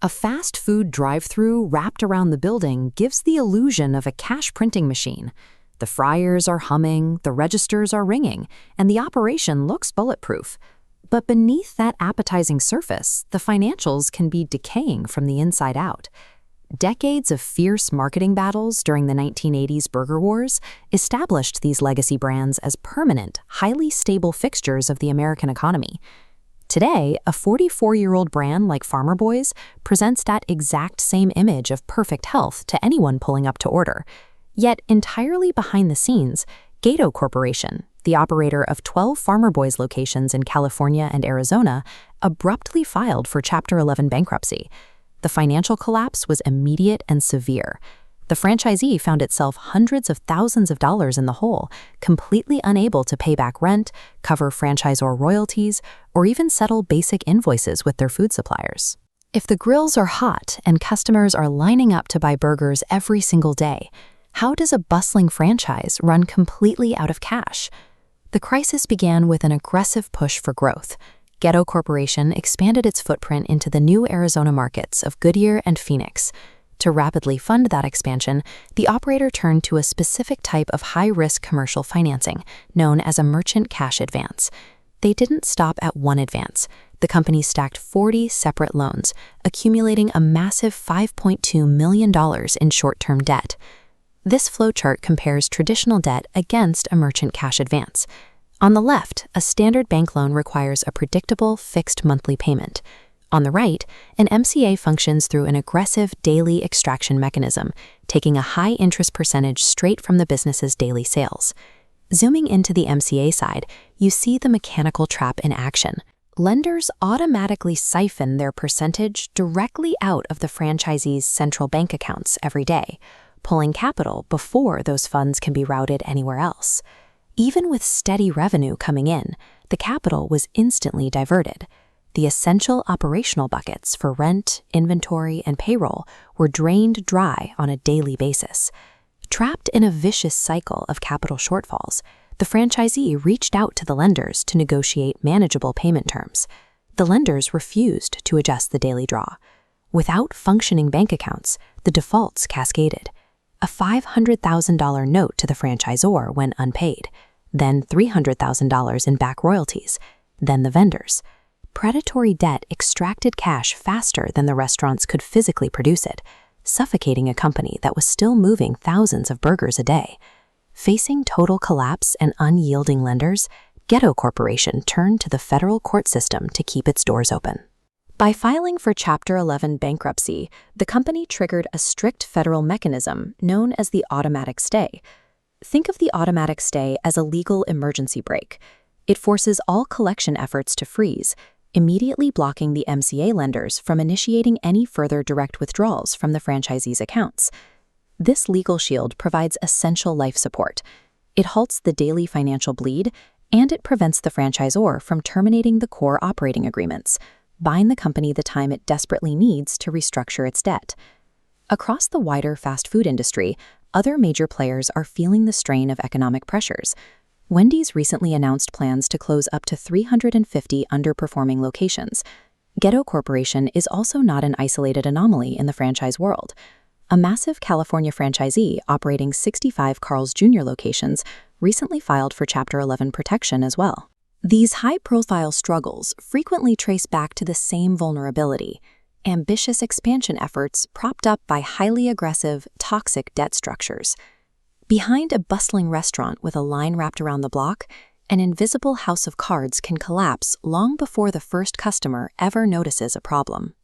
A fast food drive-thru wrapped around the building gives the illusion of a cash printing machine. The fryers are humming, the registers are ringing, and the operation looks bulletproof. But beneath that appetizing surface, the financials can be decaying from the inside out. Decades of fierce marketing battles during the 1980s burger wars established these legacy brands as permanent, highly stable fixtures of the American economy. Today, a 44-year-old brand like Farmer Boys presents that exact same image of perfect health to anyone pulling up to order. Yet, entirely behind the scenes, Geddo Corporation, the operator of 12 Farmer Boys locations in California and Arizona, abruptly filed for Chapter 11 bankruptcy. The financial collapse was immediate and severe. The franchisee found itself hundreds of thousands of dollars in the hole, completely unable to pay back rent, cover franchisor royalties, or even settle basic invoices with their food suppliers. If the grills are hot and customers are lining up to buy burgers every single day, how does a bustling franchise run completely out of cash? The crisis began with an aggressive push for growth. Geddo Corporation expanded its footprint into the new Arizona markets of Goodyear and Phoenix. To rapidly fund that expansion, the operator turned to a specific type of high-risk commercial financing, known as a merchant cash advance. They didn't stop at one advance. The company stacked 40 separate loans, accumulating a massive $5.2 million in short-term debt. This flowchart compares traditional debt against a merchant cash advance. On the left, a standard bank loan requires a predictable, fixed monthly payment. On the right, an MCA functions through an aggressive daily extraction mechanism, taking a high interest percentage straight from the business's daily sales. Zooming into the MCA side, you see the mechanical trap in action. Lenders automatically siphon their percentage directly out of the franchisee's central bank accounts every day, pulling capital before those funds can be routed anywhere else. Even with steady revenue coming in, the capital was instantly diverted. The essential operational buckets for rent, inventory, and payroll were drained dry on a daily basis. Trapped in a vicious cycle of capital shortfalls, the franchisee reached out to the lenders to negotiate manageable payment terms. The lenders refused to adjust the daily draw. Without functioning bank accounts, the defaults cascaded. A $500,000 note to the franchisor went unpaid, then $300,000 in back royalties, then the vendors. Predatory debt extracted cash faster than the restaurants could physically produce it, suffocating a company that was still moving thousands of burgers a day. Facing total collapse and unyielding lenders, Geddo Corporation turned to the federal court system to keep its doors open. By filing for Chapter 11 bankruptcy, the company triggered a strict federal mechanism known as the automatic stay. Think of the automatic stay as a legal emergency brake. It forces all collection efforts to freeze, immediately blocking the MCA lenders from initiating any further direct withdrawals from the franchisee's accounts. This legal shield provides essential life support. It halts the daily financial bleed, and it prevents the franchisor from terminating the core operating agreements, buying the company the time it desperately needs to restructure its debt. Across the wider fast food industry, other major players are feeling the strain of economic pressures. Wendy's recently announced plans to close up to 350 underperforming locations. Geddo Corporation is also not an isolated anomaly in the franchise world. A massive California franchisee operating 65 Carl's Jr. locations recently filed for Chapter 11 protection as well. These high-profile struggles frequently trace back to the same vulnerability: ambitious expansion efforts propped up by highly aggressive, toxic debt structures. Behind a bustling restaurant with a line wrapped around the block, an invisible house of cards can collapse long before the first customer ever notices a problem.